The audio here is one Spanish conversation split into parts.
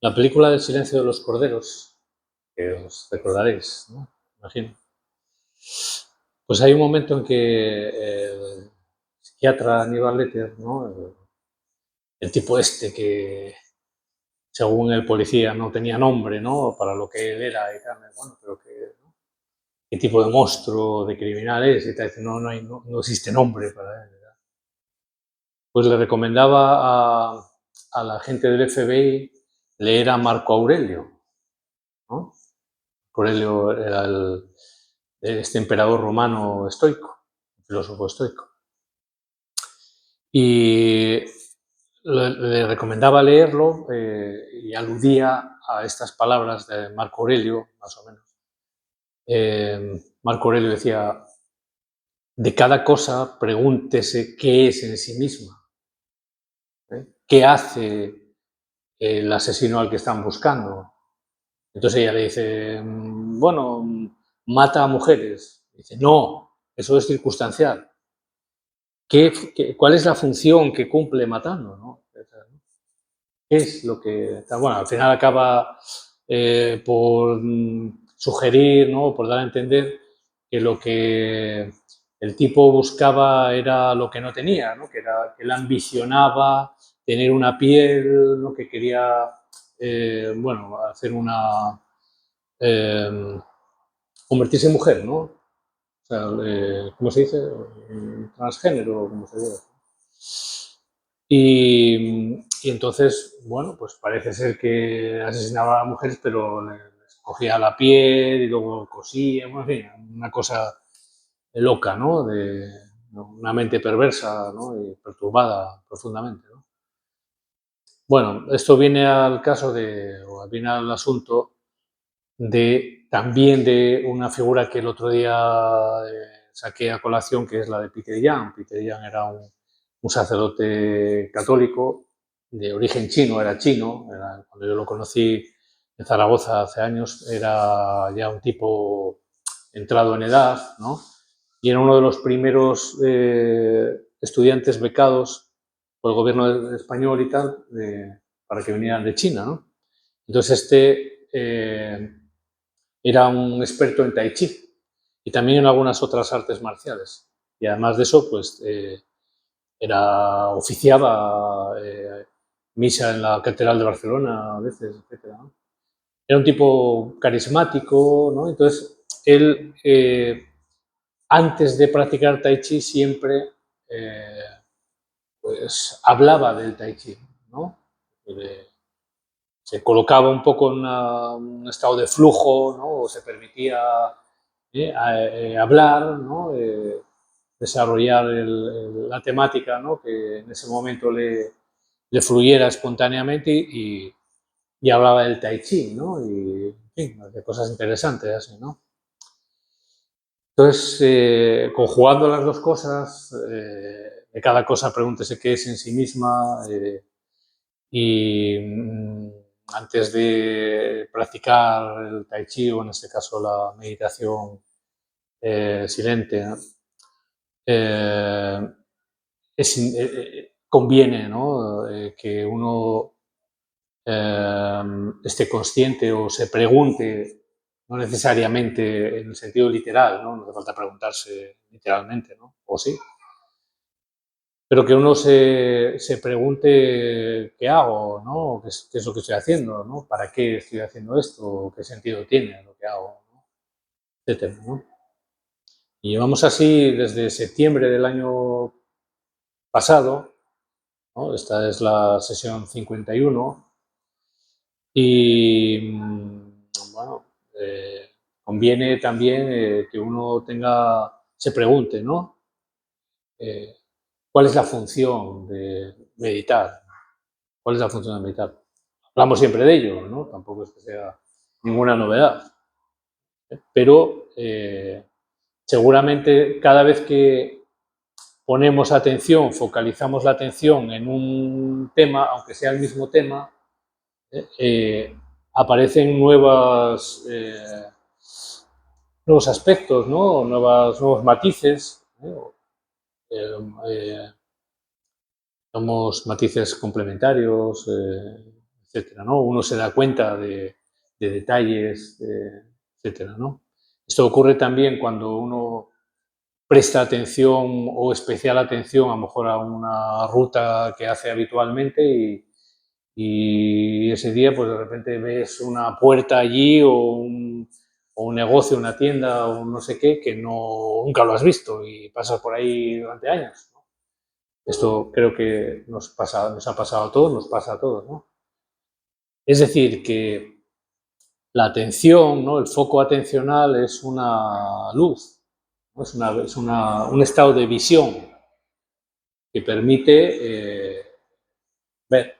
La película del silencio de los corderos, que os recordaréis, ¿no? Imagino. Pues hay un momento en que el psiquiatra Aníbal Lecter, ¿no? El tipo este que, según el policía, no tenía nombre, ¿no? Para lo que él era y tal. Bueno, pero ¿no? ¿Qué tipo de monstruo, de criminal es? Y tal. No, no existe nombre para él. Pues le recomendaba a la gente del FBI leer a Marco Aurelio, ¿no? Aurelio era este emperador romano estoico, filósofo estoico. Y le recomendaba leerlo y aludía a estas palabras de Marco Aurelio, más o menos. Marco Aurelio decía, de cada cosa pregúntese qué es en sí misma, ¿eh? ¿Qué hace el asesino al que están buscando? Entonces ella le dice, bueno, mata a mujeres. Dice, no, eso es circunstancial. ¿Cuál es la función que cumple matando? ¿No? ¿Qué es lo que...? Bueno, al final acaba por sugerir, ¿no? Por dar a entender que lo que el tipo buscaba era lo que no tenía, ¿no? Que él ambicionaba tener una piel, ¿no? Que quería, bueno, hacer una... Eh, convertirse en mujer, ¿no? O sea, ¿cómo se dice? Transgénero, como se dice. Y entonces, bueno, pues parece ser que asesinaba a mujeres, pero les cogía la piel y luego cosía, bueno, en fin, una cosa loca, ¿no? De una mente perversa, ¿no? Y perturbada profundamente, ¿no? Bueno, esto viene al caso de, o viene al asunto también de una figura que el otro día saqué a colación, que es la de Peter Young. Peter Young era un sacerdote católico de origen chino, era chino. Cuando yo lo conocí en Zaragoza hace años, era ya un tipo entrado en edad, ¿no? Y era uno de los primeros estudiantes becados por el gobierno español y tal, para que vinieran de China, ¿no? Entonces era un experto en tai chi y también en algunas otras artes marciales. Y además de eso, pues oficiaba misa en la Catedral de Barcelona a veces, etc. ¿no? Era un tipo carismático, ¿no? Entonces, él, antes de practicar tai chi, siempre pues, hablaba del tai chi, ¿no? Se colocaba un poco en un estado de flujo, ¿no? O se permitía hablar, ¿no? Desarrollar la temática, ¿no? Que en ese momento le fluyera espontáneamente y hablaba del tai chi, ¿no? Y en fin, de cosas interesantes así, ¿no? Entonces, conjugando las dos cosas, de cada cosa pregúntese qué es en sí misma y antes de practicar el tai chi o en este caso la meditación silente, ¿no? eh, conviene, ¿no? Que uno esté consciente o se pregunte, no necesariamente en el sentido literal, ¿no? No hace falta preguntarse literalmente, ¿no? O sí, pero que uno se pregunte qué hago, ¿no? ¿Qué es lo que estoy haciendo, ¿no? ¿Para qué estoy haciendo esto? ¿Qué sentido tiene lo que hago? ¿no? Etcétera, ¿no? Y llevamos así desde septiembre del año pasado, ¿no? Esta es la sesión 51 y, bueno, conviene también que uno se pregunte, ¿no? Eh, ¿Cuál es la función de meditar? ¿Cuál es la función de meditar? Hablamos siempre de ello, ¿no? Tampoco es que sea ninguna novedad. Pero seguramente cada vez que ponemos atención, focalizamos la atención en un tema, aunque sea el mismo tema, aparecen nuevos aspectos, ¿no? Nuevos matices, ¿eh? Somos matices complementarios, etcétera, ¿no? Uno se da cuenta de detalles, etcétera, ¿no? Esto ocurre también cuando uno presta atención o especial atención a lo mejor a una ruta que hace habitualmente y ese día pues de repente ves una puerta allí o un negocio, una tienda o no sé qué que nunca lo has visto y pasas por ahí durante años, ¿no? Esto creo que nos ha pasado a todos, nos pasa a todos, ¿no? Es decir, que la atención, ¿no? El foco atencional es una luz, ¿no? Es un estado de visión que permite ver,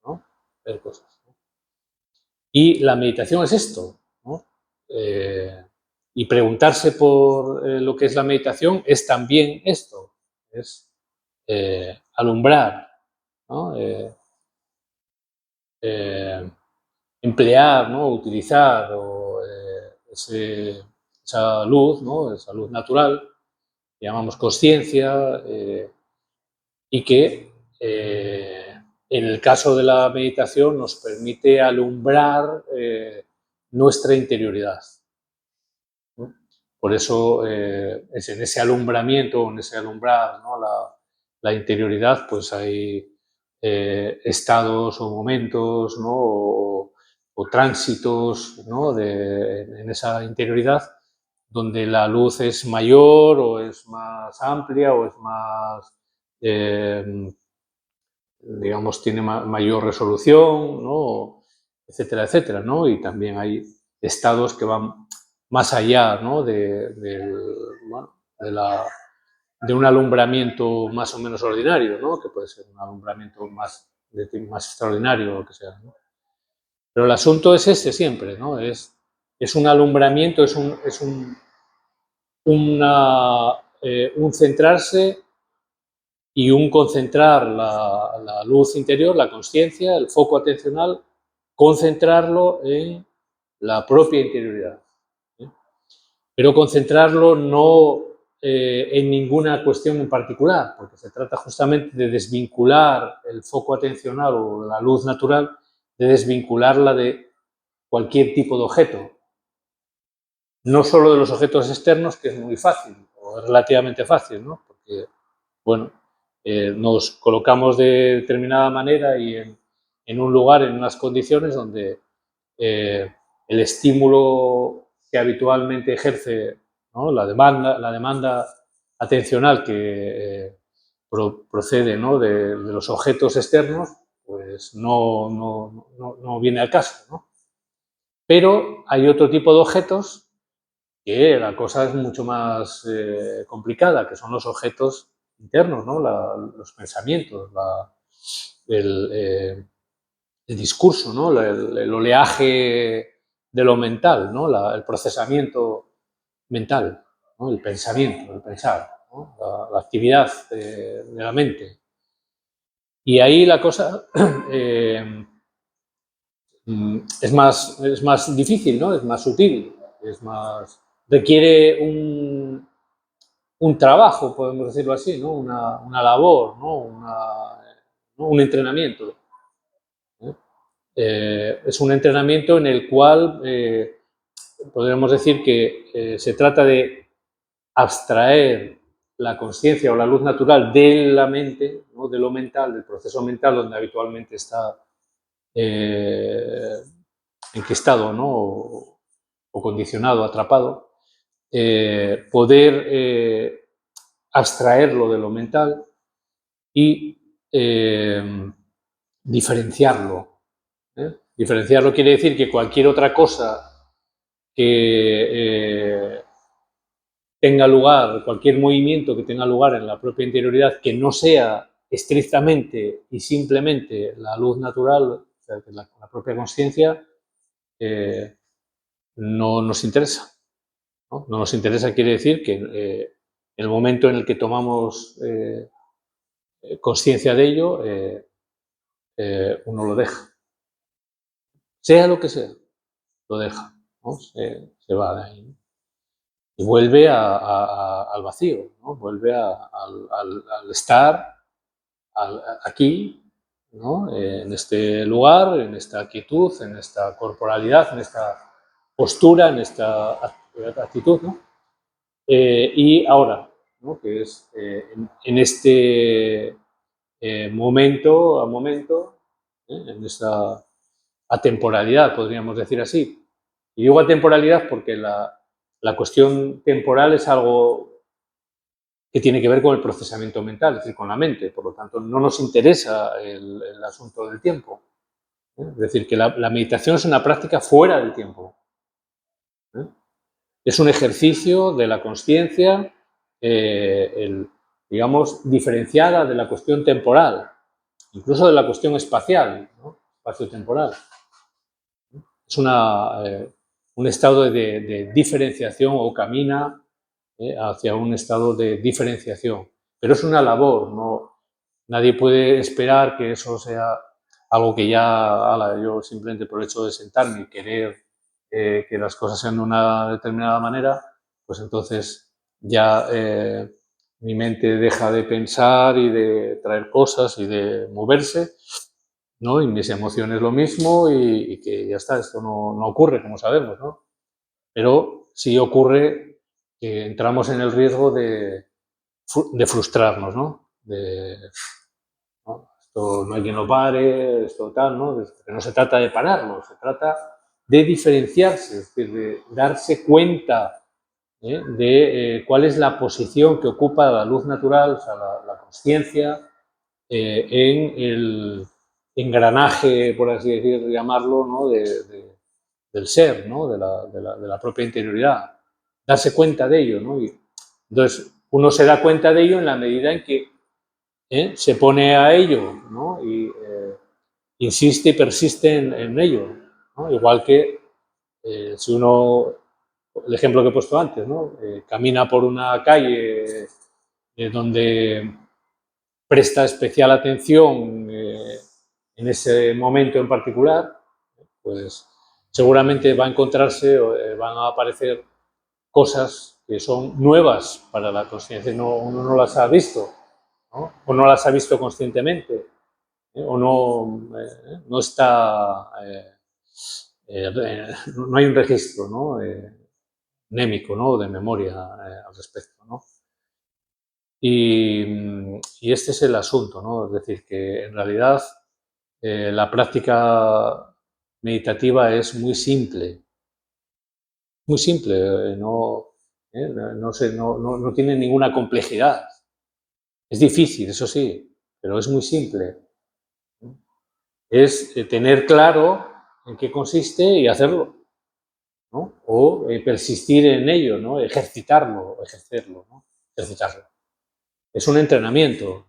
¿no? Ver cosas, ¿no? Y la meditación es esto, ¿no? Y preguntarse por lo que es la meditación es también esto, es alumbrar, ¿no? Emplear, ¿no? Utilizar esa luz, ¿no? Esa luz natural, que llamamos consciencia, y que en el caso de la meditación nos permite alumbrar nuestra interioridad, ¿no? Por eso es en ese alumbramiento, en ese alumbrar, ¿no? La interioridad, pues hay estados o momentos, ¿no? O tránsitos, ¿no? En esa interioridad donde la luz es mayor o es más amplia o es más, digamos, tiene mayor resolución, ¿no? Etcétera, etcétera, ¿no? Y también hay estados que van más allá, ¿no? Bueno, de un alumbramiento más o menos ordinario, ¿no? Que puede ser un alumbramiento más extraordinario o lo que sea, ¿no? Pero el asunto es este siempre, ¿no? Es un alumbramiento, un centrarse y un concentrar la luz interior, la consciencia, el foco atencional, concentrarlo en la propia interioridad, ¿eh? Pero concentrarlo no en ninguna cuestión en particular, porque se trata justamente de desvincular el foco atencional o la luz natural, de desvincularla de cualquier tipo de objeto. No solo de los objetos externos, que es muy fácil, o relativamente fácil, ¿no? Porque, bueno, nos colocamos de determinada manera y en un lugar, en unas condiciones donde el estímulo que habitualmente ejerce, ¿no? la demanda atencional que procede, ¿no? de los objetos externos, pues no viene al caso, ¿no? Pero hay otro tipo de objetos que la cosa es mucho más complicada, que son los objetos internos, ¿no? Los pensamientos, el discurso, ¿no? El oleaje de lo mental, ¿no? El procesamiento mental, ¿no? El pensamiento, el pensar, ¿no? La actividad de la mente. Y ahí la cosa es más difícil, ¿no? Es más sutil, requiere un trabajo, podemos decirlo así, ¿no? Una labor, ¿no? Un entrenamiento, ¿eh? Es un entrenamiento en el cual podríamos decir que se trata de abstraer la conciencia o la luz natural de la mente, ¿no? De lo mental, del proceso mental donde habitualmente está enquistado, ¿no? O condicionado, atrapado, poder abstraerlo de lo mental y diferenciarlo, ¿eh? Diferenciarlo quiere decir que cualquier otra cosa que tenga lugar, cualquier movimiento que tenga lugar en la propia interioridad que no sea estrictamente y simplemente la luz natural, o sea, que la propia consciencia, no nos interesa, ¿no? No nos interesa quiere decir que el momento en el que tomamos conciencia de ello, uno lo deja. Sea lo que sea, lo deja, ¿no? Se va de ahí, ¿no? y vuelve al vacío, ¿no? Vuelve al estar aquí, ¿no? En este lugar, en esta quietud, en esta corporalidad, en esta postura, en esta actitud, ¿no? Y ahora, ¿no? Que es en este momento a momento, en esta atemporalidad, podríamos decir así. Y digo atemporalidad porque la cuestión temporal es algo que tiene que ver con el procesamiento mental, es decir, con la mente. Por lo tanto, no nos interesa el asunto del tiempo. Es decir, que la meditación es una práctica fuera del tiempo. Es un ejercicio de la consciencia, digamos, diferenciada de la cuestión temporal, incluso de la cuestión espacial, ¿no? Espacio-temporal. Es un estado de diferenciación o camina hacia un estado de diferenciación. Pero es una labor, no, nadie puede esperar que eso sea algo que ya, yo simplemente por el hecho de sentarme y querer que las cosas sean de una determinada manera, pues entonces ya mi mente deja de pensar y de traer cosas y de moverse, ¿no? Y mis emociones lo mismo y que ya está, esto no ocurre, como sabemos, ¿no? Pero sí ocurre que entramos en el riesgo de frustrarnos, ¿no? ¿No? Esto no hay quien lo pare, esto tal, ¿no? Que no se trata de pararlo, se trata de diferenciarse, es decir, de darse cuenta de cuál es la posición que ocupa la luz natural, o sea, la conciencia, en el engranaje, por así decir, llamarlo, ¿no? Del ser, ¿no? De la propia interioridad. Darse cuenta de ello, ¿no? Y entonces, uno se da cuenta de ello en la medida en que se pone a ello, ¿no? Y insiste y persiste en ello, ¿no? Igual que si uno, el ejemplo que he puesto antes, ¿no? Camina por una calle donde presta especial atención en ese momento en particular, pues seguramente va a encontrarse, van a aparecer cosas que son nuevas para la conciencia, uno no las ha visto, ¿no? O no las ha visto conscientemente, o no está, no hay un registro, ¿no? Némico, ¿no? De memoria al respecto, ¿no? Y este es el asunto, ¿no? Es decir, que en realidad la práctica meditativa es muy simple, no tiene ninguna complejidad. Es difícil, eso sí, pero es muy simple. Es tener claro en qué consiste y hacerlo, ¿no? O persistir en ello, ¿no? Ejercitarlo, ejercerlo, ¿no? Ejercitarlo. Es un entrenamiento,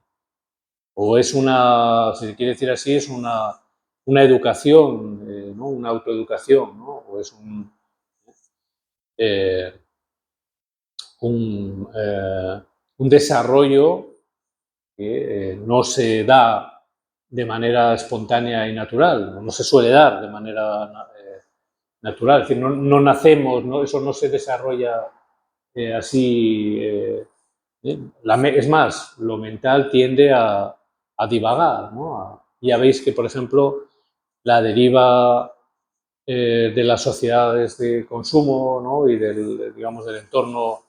o es una, si se quiere decir así, es una educación, ¿no? Una autoeducación, ¿no? O es eh, un desarrollo que no se da de manera espontánea y natural, no se suele dar de manera natural, es decir, no nacemos, eso no se desarrolla así. Es más, lo mental tiende a divagar, ¿no? Ya veis que, por ejemplo, la deriva de las sociedades de consumo, ¿no? Y digamos, del entorno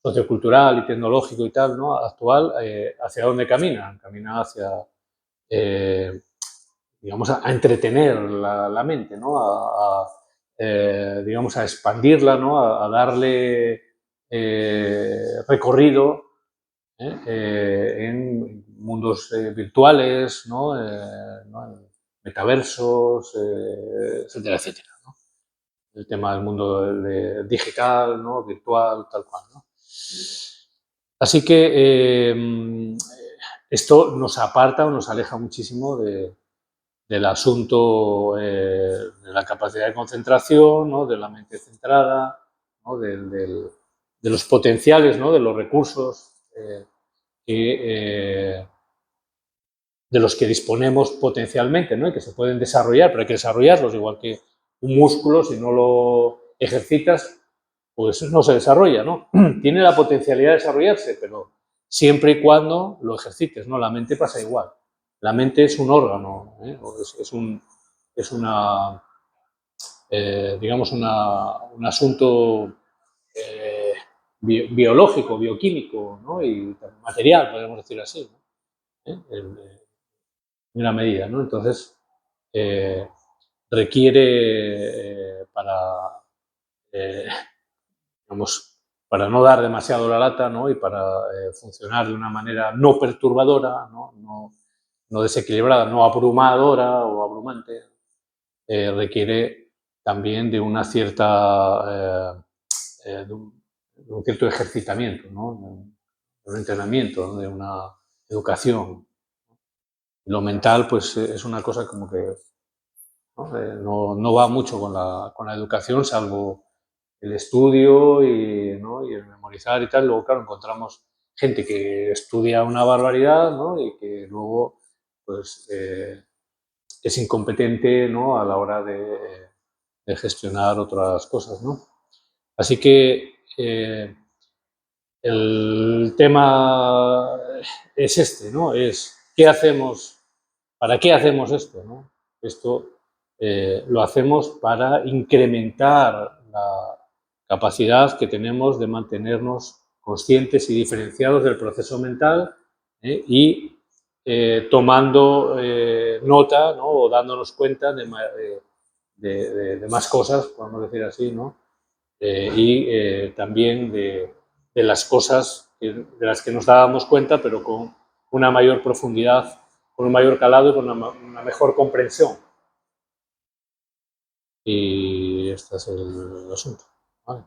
sociocultural y tecnológico y tal, ¿no? Actual, ¿hacia dónde camina? Camina hacia, digamos, a entretener la mente, ¿no? Digamos, a expandirla, ¿no? A darle recorrido en mundos virtuales, ¿no? En metaversos, etcétera, etcétera, ¿no? El tema del mundo digital, ¿no? Virtual, tal cual, ¿no? Así que esto nos aparta o nos aleja muchísimo del asunto de la capacidad de concentración, ¿no? De la mente centrada, ¿no? De los potenciales, ¿no? De los recursos de los que disponemos potencialmente, ¿no? Y que se pueden desarrollar, pero hay que desarrollarlos, igual que un músculo, si no lo ejercitas, pues no se desarrolla, ¿no? Tiene la potencialidad de desarrollarse, pero siempre y cuando lo ejercites, ¿no? La mente pasa igual. La mente es un órgano, ¿eh? Es una, digamos, un asunto biológico, bioquímico, ¿no? Y material, podemos decir así, ¿no? En una medida, ¿no? Entonces, requiere eh, digamos, para no dar demasiado la lata, ¿no? Y para funcionar de una manera no perturbadora, no desequilibrada, no abrumadora o abrumante, requiere también de una cierta, de un cierto ejercitamiento, ¿no? De un entrenamiento, de una educación. Lo mental, pues, es una cosa como que no va mucho con la educación, salvo el estudio ¿no? Y el memorizar y tal. Luego, claro, encontramos gente que estudia una barbaridad, ¿no? Y que luego, pues, es incompetente, ¿no? A la hora de gestionar otras cosas, ¿no? Así que el tema es este, ¿no? Es ¿qué hacemos? ¿Para qué hacemos esto? ¿No? Esto lo hacemos para incrementar la capacidad que tenemos de mantenernos conscientes y diferenciados del proceso mental y tomando nota, ¿no? O dándonos cuenta de más cosas, podemos decir así, ¿no? Y también de las cosas de las que nos dábamos cuenta, pero con una mayor profundidad, con un mayor calado y con una mejor comprensión. Y este es el asunto. ¿Vale?